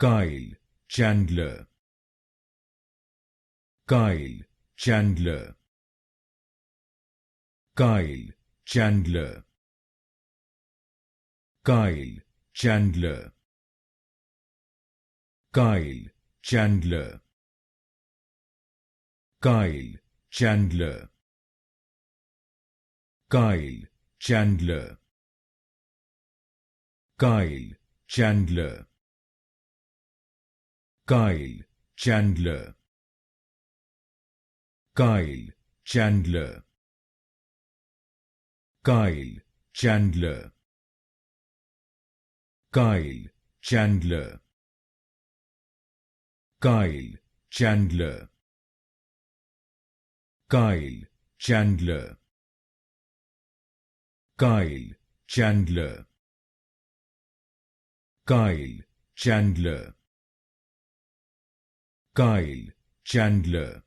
Kyle, Chandler. Kyle, Chandler. Kyle, Chandler. Kyle, Chandler. Kyle, Chandler. Kyle, Chandler. Kyle, Chandler. Kyle, Chandler. Kyle, Chandler. Kyle, Chandler. Kyle, Chandler. Kyle, Chandler. Kyle, Chandler. Kyle, Chandler. Kyle, Chandler. Kyle, Chandler. Kyle, Chandler.